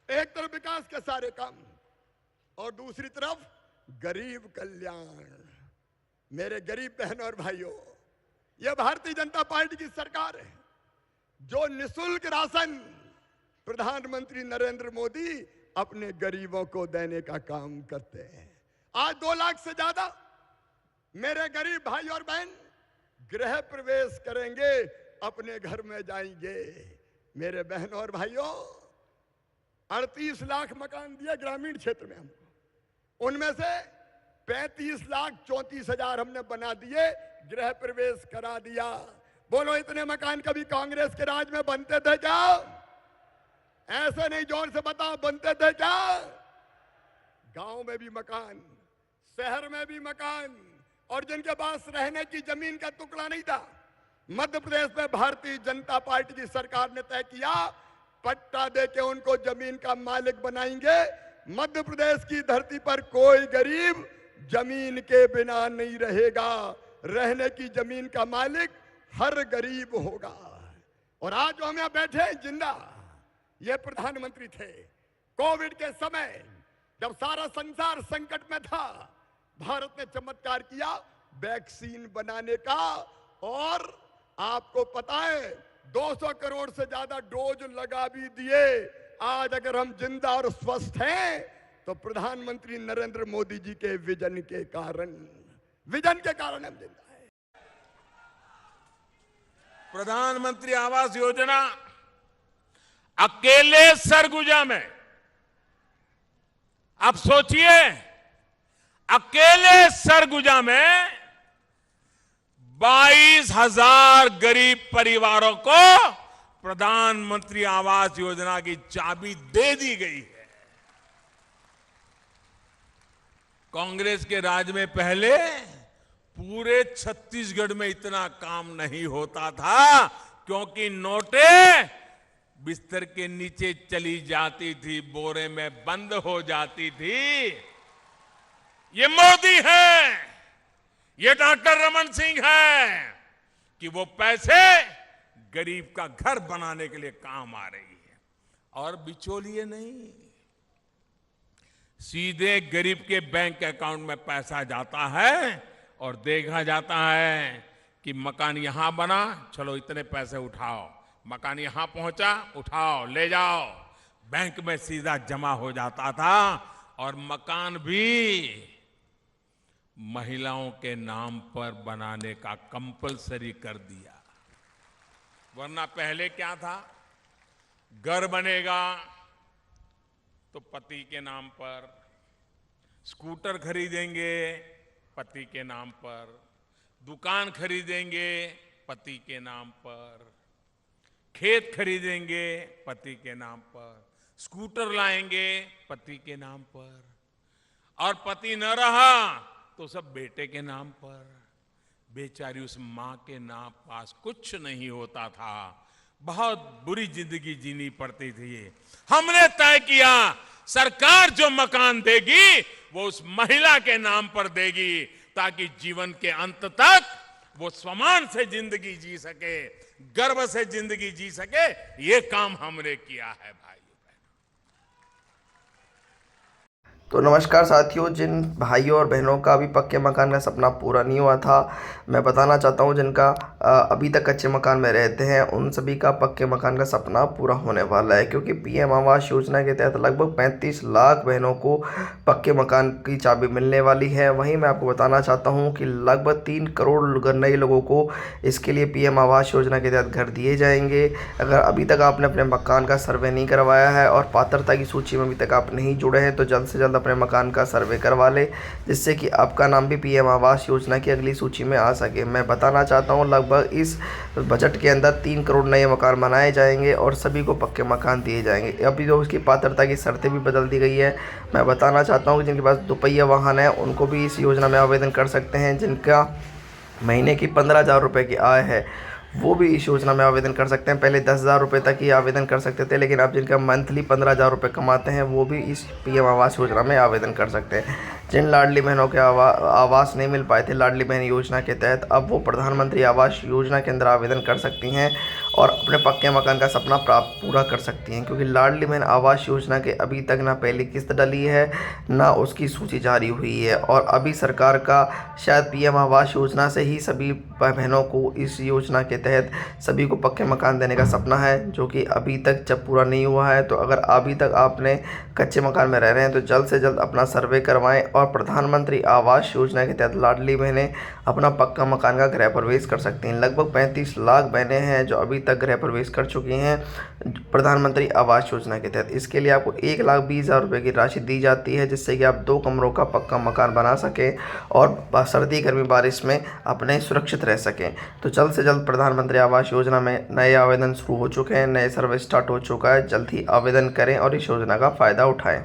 एक तरफ विकास के सारे काम और दूसरी तरफ गरीब कल्याण। मेरे गरीब बहनों और भाइयों, यह भारतीय जनता पार्टी की सरकार है जो निःशुल्क राशन प्रधानमंत्री नरेंद्र मोदी अपने गरीबों को देने का काम करते हैं। आज 2 लाख से ज्यादा मेरे गरीब भाई और बहन गृह प्रवेश करेंगे, अपने घर में जाएंगे। मेरे बहनों और भाइयों, 38 लाख मकान दिए ग्रामीण क्षेत्र में हमको, उनमें से 35,34,000 हमने बना दिए, गृह प्रवेश करा दिया। बोलो, इतने मकान कभी कांग्रेस के राज में बनते थे क्या? ऐसे नहीं, जोर से बताओ, बनते थे क्या? गांव में भी मकान, शहर में भी मकान, और जिनके पास रहने की जमीन का टुकड़ा नहीं था, मध्य प्रदेश में भारतीय जनता पार्टी की सरकार ने तय किया पट्टा देके उनको जमीन का मालिक बनाएंगे। मध्य प्रदेश की धरती पर कोई गरीब जमीन के बिना नहीं रहेगा, रहने की जमीन का मालिक हर गरीब होगा। और आज जो हम यहां बैठे हैं जिंदा, ये प्रधानमंत्री थे कोविड के समय, जब सारा संसार संकट में था। भारत ने चमत्कार किया वैक्सीन बनाने का, और आपको पता है 200 करोड़ से ज्यादा डोज लगा भी दिए। आज अगर हम जिंदा और स्वस्थ हैं तो प्रधानमंत्री नरेंद्र मोदी जी के विजन के कारण हम जिंदा हैं। प्रधानमंत्री आवास योजना अकेले सरगुजा में, आप सोचिए, अकेले सरगुजा में 22,000 गरीब परिवारों को प्रधानमंत्री आवास योजना की चाबी दे दी गई है। कांग्रेस के राज में पहले पूरे छत्तीसगढ़ में इतना काम नहीं होता था, क्योंकि नोटें बिस्तर के नीचे चली जाती थी, बोरे में बंद हो जाती थी। ये मोदी है, ये डॉक्टर रमन सिंह है कि वो पैसे गरीब का घर बनाने के लिए काम आ रही है। और बिचौलिए नहीं, सीधे गरीब के बैंक अकाउंट में पैसा जाता है और देखा जाता है कि मकान यहां बना, चलो इतने पैसे उठाओ, मकान यहां पहुंचा, उठाओ ले जाओ, बैंक में सीधा जमा हो जाता था। और मकान भी महिलाओं के नाम पर बनाने का कंपलसरी कर दिया। वरना पहले क्या था, घर बनेगा तो पति के नाम पर, स्कूटर खरीदेंगे पति के नाम पर, दुकान खरीदेंगे पति के नाम पर, खेत खरीदेंगे पति के नाम पर, स्कूटर लाएंगे पति के नाम पर, और पति न रहा तो सब बेटे के नाम पर। बेचारी उस मां के नाम पास कुछ नहीं होता था, बहुत बुरी जिंदगी जीनी पड़ती थी। हमने तय किया सरकार जो मकान देगी वो उस महिला के नाम पर देगी, ताकि जीवन के अंत तक वो सम्मान से जिंदगी जी सके, गर्व से जिंदगी जी सके। ये काम हमने किया है भाई। तो नमस्कार साथियों, जिन भाइयों और बहनों का अभी पक्के मकान का सपना पूरा नहीं हुआ था, मैं बताना चाहता हूं, जिनका अभी तक कच्चे मकान में रहते हैं उन सभी का पक्के मकान का सपना पूरा होने वाला है। क्योंकि पीएम आवास योजना के तहत लगभग 35 लाख बहनों को पक्के मकान की चाबी मिलने वाली है। वहीं मैं आपको बताना चाहता हूँ कि लगभग 3 करोड़ नए लोगों को इसके लिए पीएम आवास योजना के तहत घर दिए जाएंगे। अगर अभी तक आपने अपने मकान का सर्वे नहीं करवाया है और पात्रता की सूची में अभी तक आप नहीं जुड़े हैं, तो जल्द से जल्द अपने मकान का सर्वे करवा ले, जिससे कि आपका नाम भी पीएम आवास योजना की अगली सूची में आ सके। मैं बताना चाहता हूं, लगभग इस बजट के अंदर 3 करोड़ नए मकान बनाए जाएंगे और सभी को पक्के मकान दिए जाएंगे। अभी जो उसकी पात्रता की शर्तें भी बदल दी गई है। मैं बताना चाहता हूं कि जिनके पास दुपहिया वाहन है उनको भी इस योजना में आवेदन कर सकते हैं। जिनका महीने की 15,000 रुपये की आय है वो भी इस योजना में आवेदन कर सकते हैं। पहले 10,000 रुपये तक ही आवेदन कर सकते थे, लेकिन अब जिनका मंथली 15,000 रुपये कमाते हैं वो भी इस पीएम आवास योजना में आवेदन कर सकते हैं। जिन लाडली बहनों के आवास नहीं मिल पाए थे लाडली बहन योजना के तहत, अब वो प्रधानमंत्री आवास योजना के अंदर आवेदन कर सकती हैं और अपने पक्के मकान का सपना पूरा कर सकती हैं। क्योंकि लाडली बहन आवास योजना के अभी तक ना पहली किस्त डली है, ना उसकी सूची जारी हुई है। और अभी सरकार का शायद पीएम आवास योजना से ही सभी बहनों को इस योजना के तहत सभी को पक्के मकान देने का सपना है, जो कि अभी तक जब पूरा नहीं हुआ है। तो अगर अभी तक आपने कच्चे मकान में रह रहे हैं तो जल्द से जल्द अपना सर्वे करवाएं और प्रधानमंत्री आवास योजना के तहत लाडली बहनें अपना पक्का मकान का गृह प्रवेश कर सकती हैं। लगभग 35 लाख बहनें हैं जो अभी तक गृह प्रवेश कर चुकी हैं प्रधानमंत्री आवास योजना के तहत। इसके लिए आपको 1,20,000 रुपये की राशि दी जाती है, जिससे कि आप 2 कमरों का पक्का मकान बना सकें और सर्दी गर्मी बारिश में अपने सुरक्षित रह सकें। तो जल्द से जल्द प्रधानमंत्री आवास योजना में नए आवेदन शुरू हो चुके हैं, नए सर्वे स्टार्ट हो चुका है। जल्द ही आवेदन करें और इस योजना का फ़ायदा उठाएं।